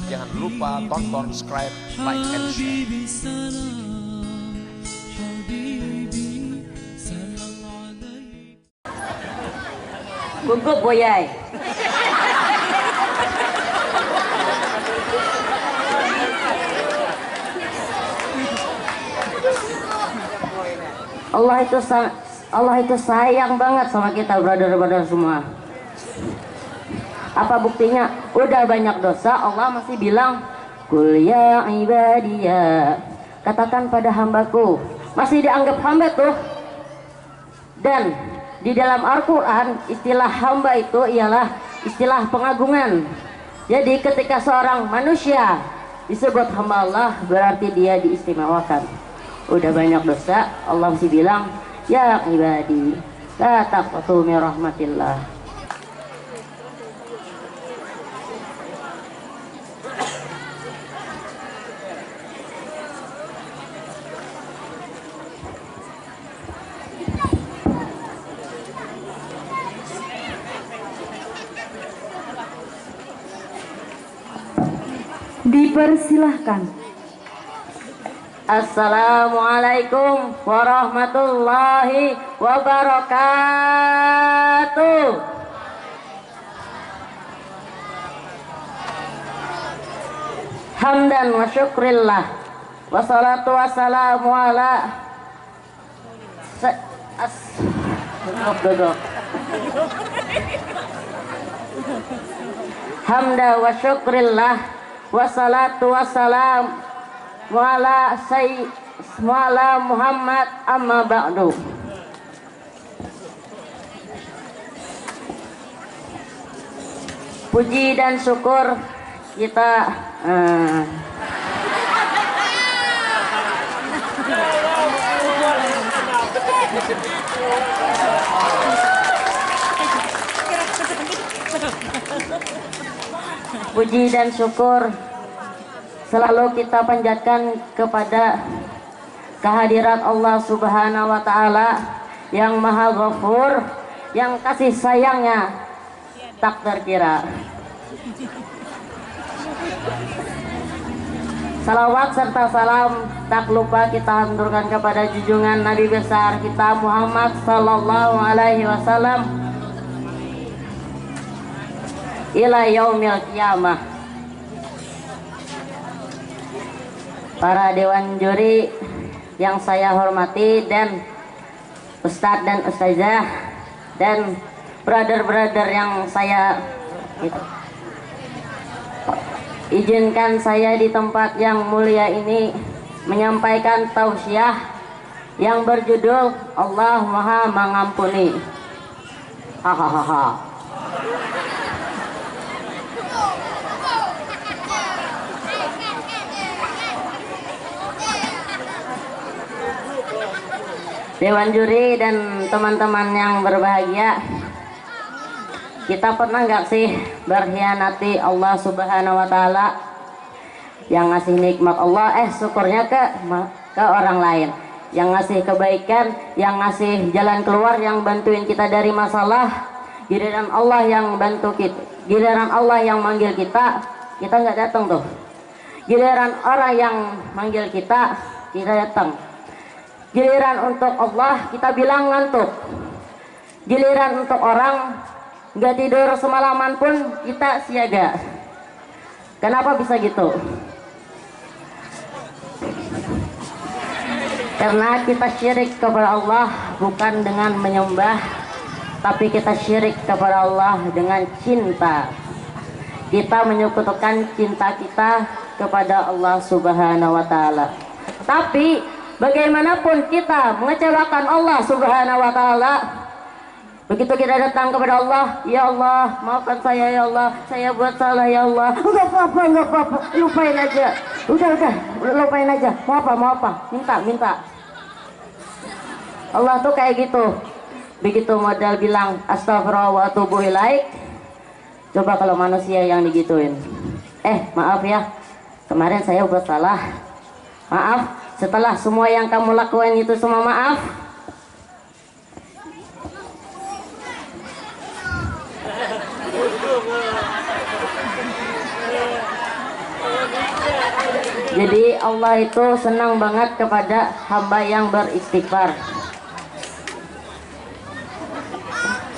Jangan lupa tonton, subscribe, like, and share. Gugup boyay. Allah itu sayang banget sama kita, brother-brother semua. Apa buktinya? Udah banyak dosa, Allah masih bilang, "Qul ya ibadiyya." Katakan pada hambaku. Masih dianggap hamba tuh. Dan di dalam Al-Quran, istilah hamba itu ialah istilah pengagungan. Jadi ketika seorang manusia disebut hamba Allah, berarti dia diistimewakan. Udah banyak dosa, Allah masih bilang, "Ya ibadi, la taqnatu min rahmatillah." Dipersilahkan. Assalamualaikum warahmatullahi wabarakatuh. Hamdan wa syukrillah, wassalatu wassalamu ala hamdan wa syukrillah, wassalatu wassalam wala Muhammad amma ba'du. Puji dan syukur kita puji dan syukur selalu kita panjatkan kepada kehadirat Allah Subhanahu wa Ta'ala yang Maha Ghafur, yang kasih sayangnya tak terkira. Salawat serta salam tak lupa kita haturkan kepada junjungan Nabi besar kita Muhammad sallallahu alaihi wasallam ila yaumil qiyamah. Para dewan juri yang saya hormati, dan ustadz dan ustazah, dan brother-brother yang saya izinkan saya di tempat yang mulia ini menyampaikan tausiah yang berjudul Allah Maha Mengampuni. Hahaha. Dewan juri dan teman-teman yang berbahagia, kita pernah nggak sih berkhianati Allah Subhanahu wa Ta'ala yang ngasih nikmat Allah, syukurnya ke orang lain, yang ngasih kebaikan, yang ngasih jalan keluar, yang bantuin kita dari masalah, giliran Allah yang bantu kita, giliran Allah yang manggil kita nggak datang tuh. Giliran orang yang manggil kita datang. Giliran untuk Allah kita bilang ngantuk. Giliran untuk orang nggak tidur semalaman pun kita siaga. Kenapa bisa gitu? Karena kita syirik kepada Allah bukan dengan menyembah, tapi kita syirik kepada Allah dengan cinta. Kita menyekutukan cinta kita kepada Allah Subhanahu wa Ta'ala. Tapi bagaimanapun kita mengecewakan Allah Subhanahu wa Ta'ala, begitu kita datang kepada Allah, "Ya Allah, maafkan saya ya Allah, saya buat salah ya Allah." Enggak apa-apa, lupain aja. Udah, lupain aja. Mau apa? Minta. Allah tuh kayak gitu. Begitu modal bilang astagfirullah wa atubu ilaik, coba kalau manusia yang digituin. Maaf ya, kemarin saya buat salah. Maaf. Setelah semua yang kamu lakukan itu semua maaf, Jadi Allah itu senang banget kepada hamba yang beristighfar.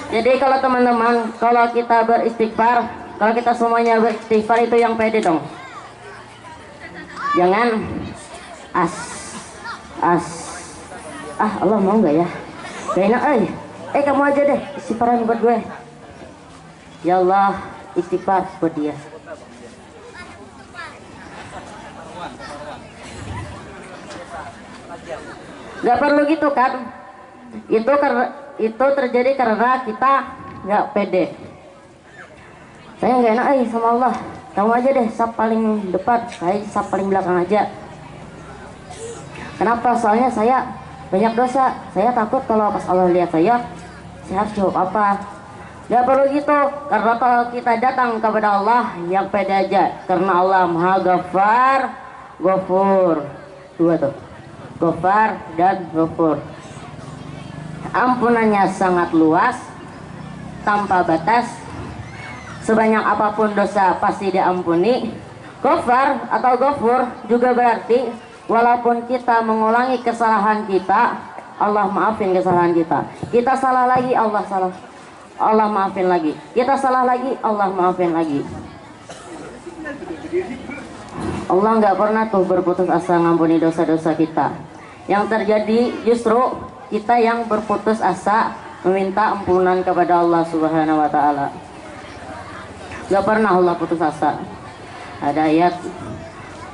Jadi kalau teman-teman, kalau kita beristighfar, kalau kita semuanya beristighfar itu yang pede dong. Jangan as Allah mau nggak ya? Gak enak kamu aja deh istighfaran buat gue. Ya Allah, istighfar buat dia. Gak perlu gitu kan? Itu terjadi karena kita nggak pede. Saya nggak enak sama Allah. Kamu aja deh sap paling depan, saya sap paling belakang aja. Kenapa? Soalnya saya banyak dosa. Saya takut kalau pas Allah lihat saya harus jawab apa. Gak perlu gitu, karena kalau kita datang kepada Allah yang pede aja, karena Allah Maha Ghafar, Ghafur. Dua tuh, Ghafar dan Ghafur. Ampunannya sangat luas, tanpa batas. Sebanyak apapun dosa pasti diampuni. Ghafar atau Ghafur juga berarti walaupun kita mengulangi kesalahan kita, Allah maafin kesalahan kita. Kita salah lagi, Allah maafin lagi. Kita salah lagi, Allah maafin lagi. Allah nggak pernah tuh berputus asa ngampuni dosa-dosa kita. Yang terjadi justru kita yang berputus asa meminta ampunan kepada Allah Subhanahu wa taala. Gak pernah Allah putus asa. Ada ayat,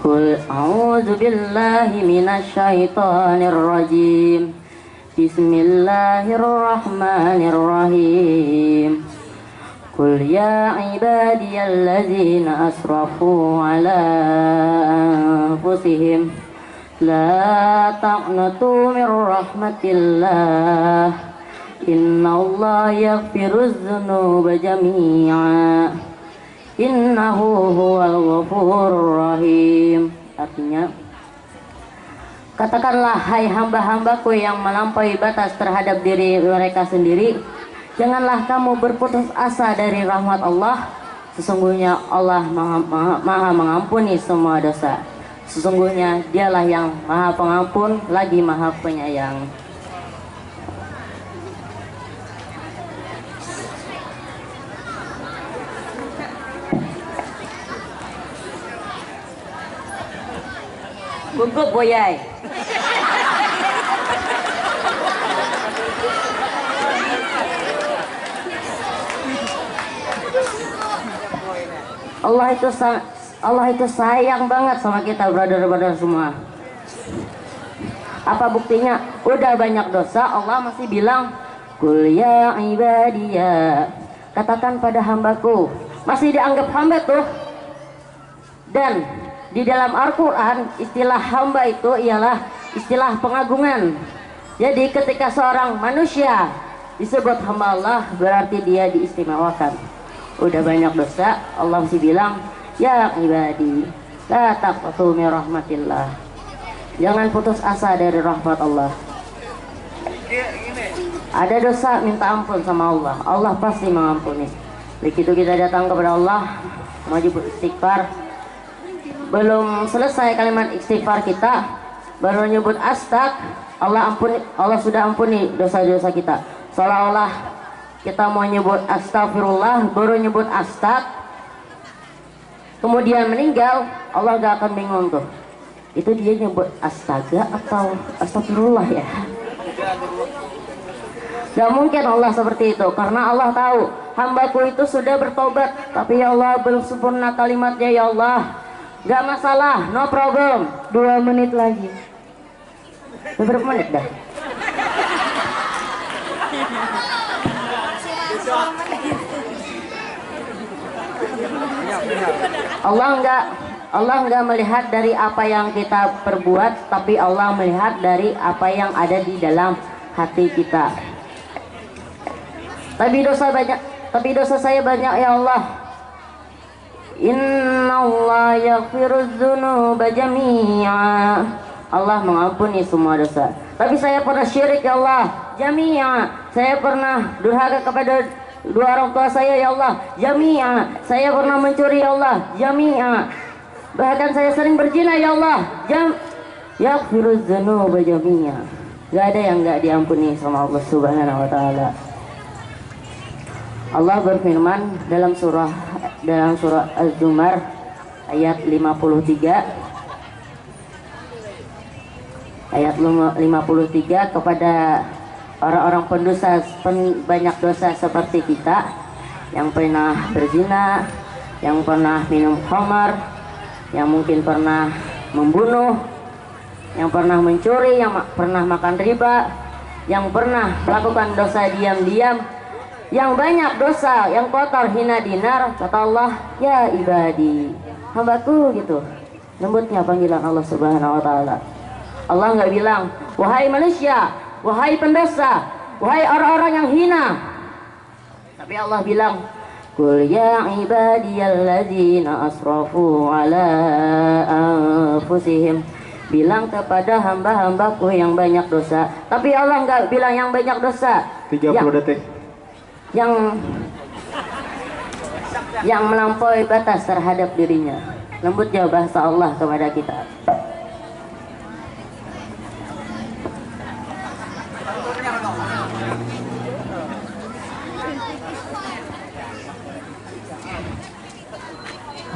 Qul a'udzu billahi minasyaitonir rajim. Bismillahirrahmanirrahim. Qul ya ibadiyalladzina asrafu ala anfusihim la taqnatu mir rahmatillah. Innallaha yaghfiruz dzunuba jami'a. Innahu huwal ghafurur rahim. Artinya, katakanlah hai hamba-hambaku yang melampaui batas terhadap diri mereka sendiri, janganlah kamu berputus asa dari rahmat Allah. Sesungguhnya Allah maha mengampuni semua dosa. Sesungguhnya dialah yang maha pengampun lagi maha penyayang. Gugup boyai. Allah itu sayang banget sama kita, brother-brother semua. Apa buktinya? Udah banyak dosa, Allah masih bilang, Qul ya ibadiyya, katakan pada hambaku. Masih dianggap hamba tuh. Dan di dalam Al-Quran istilah hamba itu ialah istilah pengagungan. Jadi ketika seorang manusia disebut hamba Allah, berarti dia diistimewakan. Udah banyak dosa, Allah masih bilang, ya ibadi la taqnatu min rahmatillah. Jangan putus asa dari rahmat Allah. Ada dosa, minta ampun sama Allah, Allah pasti mengampuni. Begitu kita datang kepada Allah, wajib istighfar. Belum selesai kalimat istighfar kita, baru nyebut astag, Allah sudah ampuni dosa-dosa kita. Seolah-olah kita mau nyebut astagfirullah, baru nyebut astag, kemudian meninggal, Allah gak akan bingung tuh. Itu dia nyebut astaga atau astagfirullah ya? Gak mungkin Allah seperti itu, karena Allah tahu hambaku itu sudah bertobat, tapi ya Allah belum sempurna kalimatnya ya Allah. Gak masalah, no problem. 2 menit lagi. Berapa menit dah? Allah enggak melihat dari apa yang kita perbuat, tapi Allah melihat dari apa yang ada di dalam hati kita. Tapi dosa saya banyak ya Allah. Innallaha yaghfiruz dzunuba jami'a. Allah mengampuni semua dosa. Tapi saya pernah syirik ya Allah, jami'a. Saya pernah durhaka kepada dua orang tua saya ya Allah, jami'a. Saya pernah mencuri ya Allah, jami'a. Bahkan saya sering berzina ya Allah. Yaghfiruz dzunuba jami'a. Gak ada yang gak diampuni sama Allah Subhanahu wa taala. Allah berfirman dalam surah Az-Zumar ayat 53 kepada orang-orang pendosa, banyak dosa seperti kita yang pernah berzina, yang pernah minum khamar, yang mungkin pernah membunuh, yang pernah mencuri, yang pernah makan riba, yang pernah melakukan dosa diam-diam, yang banyak dosa, yang kotor, hina, dinar. Kata Allah, ya ibadi, hambaku, gitu lembutnya panggilan Allah Subhanahu wa taala. Allah nggak bilang wahai manusia, wahai pendosa, wahai orang-orang yang hina, tapi Allah bilang qul ya ibadiyalladzina asrafu ala anfusihim. Bilang kepada hamba-hambaku yang banyak dosa. Tapi Allah nggak bilang yang banyak dosa 30 detik yang melampaui batas terhadap dirinya. Lembutnya bahasa Allah kepada kita.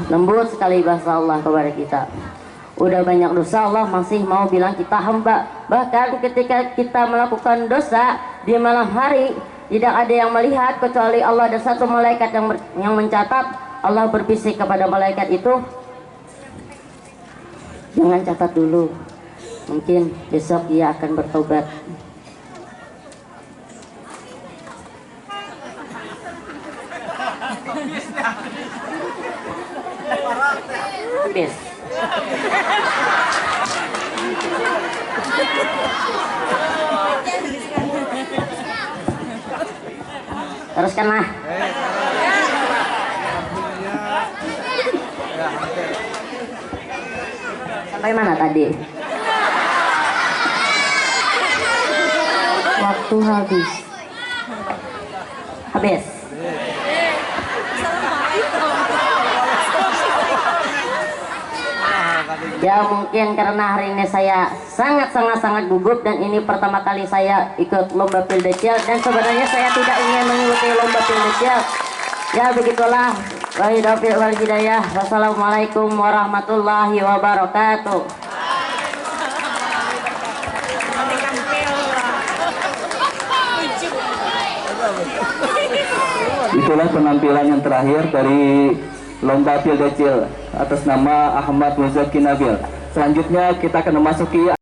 Lembut sekali bahasa Allah kepada kita. Udah banyak dosa, Allah masih mau bilang kita hamba. Bahkan ketika kita melakukan dosa di malam hari, tidak ada yang melihat kecuali Allah. Ada satu malaikat yang mencatat. Allah berbisik kepada malaikat itu, jangan catat dulu, mungkin besok dia akan bertobat. Habis. Teruskanlah. Sampai mana tadi? Waktu habis. Habis. Ya mungkin karena hari ini saya sangat gugup dan ini pertama kali saya ikut lomba Pildecil, dan sebenarnya saya tidak ingin mengikuti lomba Pildecil. Ya begitulah. Wabillahi taufiq wal hidayah. Wassalamualaikum warahmatullahi wabarakatuh. Itulah penampilan yang terakhir dari lomba Pildecil atas nama Ahmad Muzaki Nabil. Selanjutnya kita akan memasuki